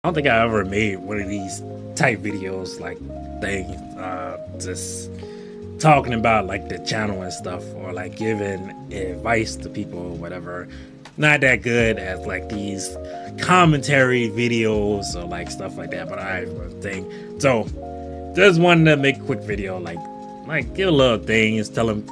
I don't think I ever made one of these type videos like things, just talking about like the channel and stuff, or like giving advice to people or whatever. Not that good as like these commentary videos or like stuff like that, but I think so. Just wanted to make a quick video, like give a little things, tell them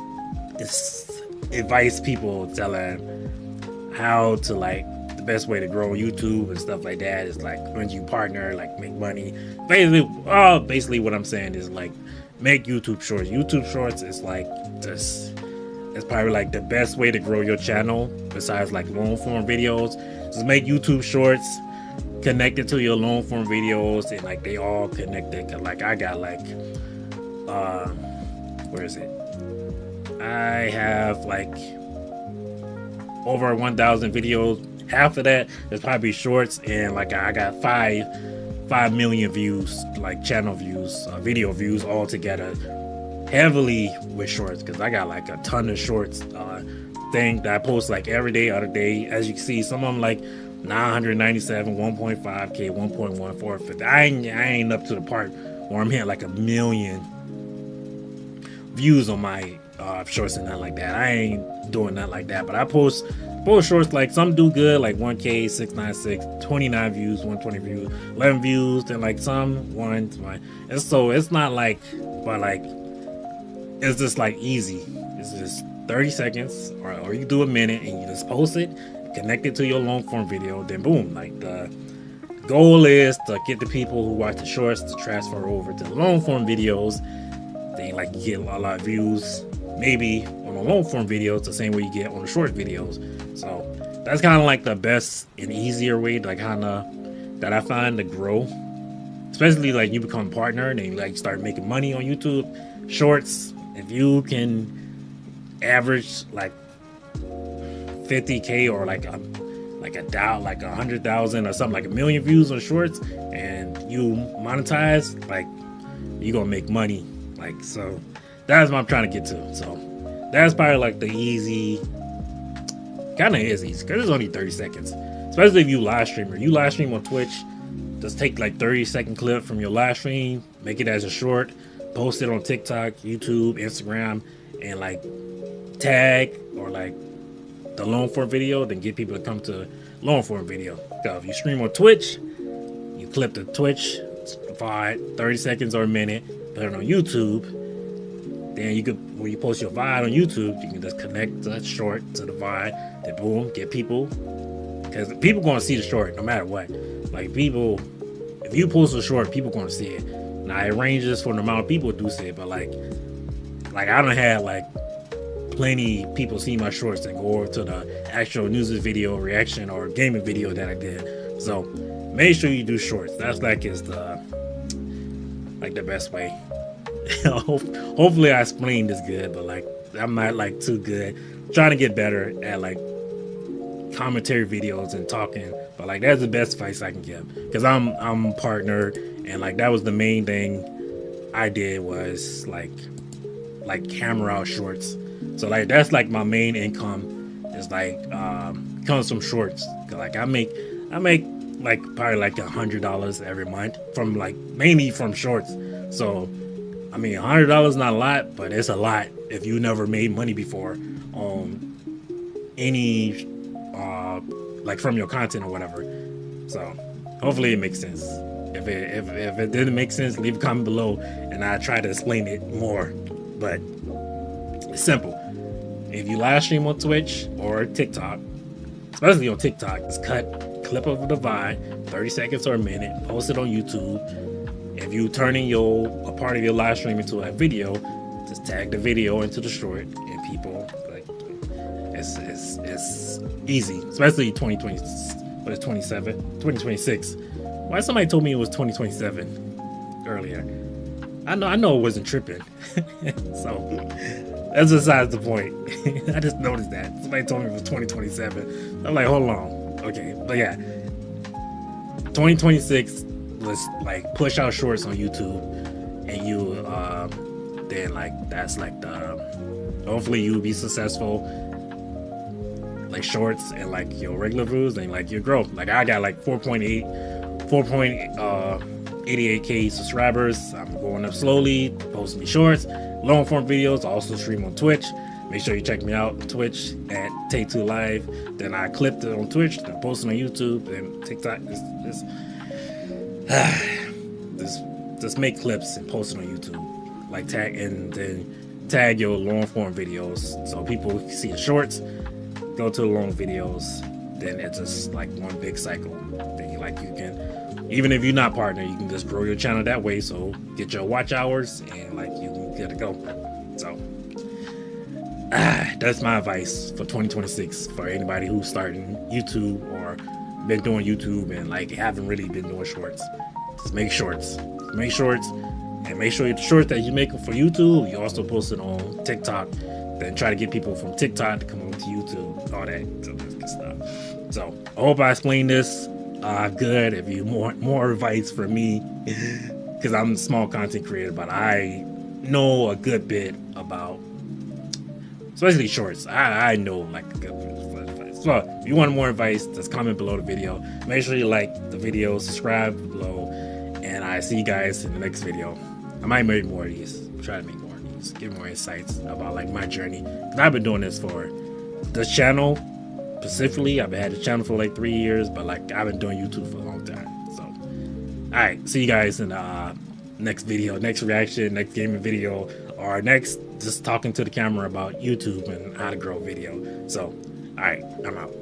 it's advice people, telling how to like the best way to grow YouTube and stuff like that is like when you partner, like make money. Basically what I'm saying is like make YouTube shorts. YouTube shorts is like this. It's probably like the best way to grow your channel besides like long form videos. Just make YouTube shorts connected to your long form videos, and like they all connected. Like I got like where is it? I have like over 1,000 videos. Half of that is probably shorts, and like I got 5 million views, like channel views, video views all together, heavily with shorts, because I got like a ton of shorts thing that I post like every day, other day. As you can see, some of them like 997, 1.5k, 1.14. I ain't up to the part where I'm hitting like 1 million views on my shorts and nothing like that. I ain't doing nothing like that, but I post shorts, like some do good, like 1k, 696, 29 views, 120 views, 11 views, then like some 1. And so it's not like, but like it's just like easy. It's just 30 seconds, or you do a minute, and you just post it, connect it to your long form video, then boom. Like the goal is to get the people who watch the shorts to transfer over to the long form videos. Then like you get a lot of views maybe on the long form videos the same way you get on the short videos. So that's kind of like the best and easier way to kind of that I find to grow, especially like you become a partner and then like start making money on YouTube shorts. If you can average like 50k or like 100,000 or something, like 1 million views on shorts, and you monetize, like you're gonna make money. Like, so that's what I'm trying to get to. So that's probably like the easy, kind of is easy because it's only 30 seconds, especially if you live streamer. You live stream on Twitch, just take like 30-second clip from your live stream, make it as a short, post it on TikTok, YouTube, Instagram, and like tag or like the long form video, then get people to come to long form video. So if you stream on Twitch, you clip the Twitch for 30 seconds or a minute, put it on YouTube. Then you could, when you post your VOD on YouTube, you can just connect the short to the VOD, then boom, get people, because people gonna see the short no matter what. Like people, if you post a short, people gonna see it. Now it ranges for the amount of people who do see it, but like I don't have like plenty people see my shorts and go over to the actual news video reaction or gaming video that I did. So make sure you do shorts. That's like is the best way. Hopefully I explained this good, but like I'm not like too good. I'm trying to get better at like commentary videos and talking, but like that's the best advice I can give, because I'm partnered, and like that was the main thing I did was like camera out shorts. So like that's like my main income is like comes from shorts. Like I make like probably like $100 every month from like mainly from shorts. So I mean, $100 not a lot, but it's a lot if you never made money before on any like from your content or whatever. So hopefully it makes sense. If it didn't make sense, leave a comment below and I try to explain it more. But it's simple. If you live stream on Twitch or TikTok, especially on TikTok, just cut clip of the VOD, 30 seconds or a minute, post it on YouTube. If you turning a part of your live stream into a video, just tag the video into the short, and people like it's easy, especially 2020. But it's 2026. Why somebody told me it was 2027 earlier? I know it wasn't tripping. So that's besides the point. I just noticed that somebody told me it was 2027. I'm like, hold on, okay, but yeah, 2026. Let's like push out shorts on YouTube, and you then like that's like the hopefully you'll be successful like shorts and like your regular views, and like your growth. Like I got like 4.8 4.88k subscribers. I'm going up slowly, posting me shorts, long form videos. I also stream on Twitch. Make sure you check me out on Twitch at Take2 Live. Then I clipped it on Twitch, then posted on YouTube and TikTok. Just make clips and post it on YouTube. Like tag and then tag your long form videos so people see the shorts, go to the long videos. Then it's just like one big cycle. Then you can, even if you're not partner, you can just grow your channel that way. So get your watch hours and like you can get to go. So that's my advice for 2026 for anybody who's starting YouTube or been doing YouTube and like haven't really been doing shorts. Just make shorts, and make sure the shorts that you make for YouTube, you also post it on TikTok. Then try to get people from TikTok to come over to YouTube, all that good stuff. So I hope I explained this good. If you want more advice from me, because I'm a small content creator, but I know a good bit about, especially shorts. I know like a good bit of advice. So if you want more advice, just comment below the video. Make sure you like the video, subscribe below, and I see you guys in the next video. I might make more of these. Try to make more of these. Give more insights about like my journey. Cause I've been doing this for this channel specifically. I've had the channel for like 3 years, but like I've been doing YouTube for a long time. So, all right, see you guys in the next video, next reaction, next gaming video, or next just talking to the camera about YouTube and how to grow video. So, all right, I'm out.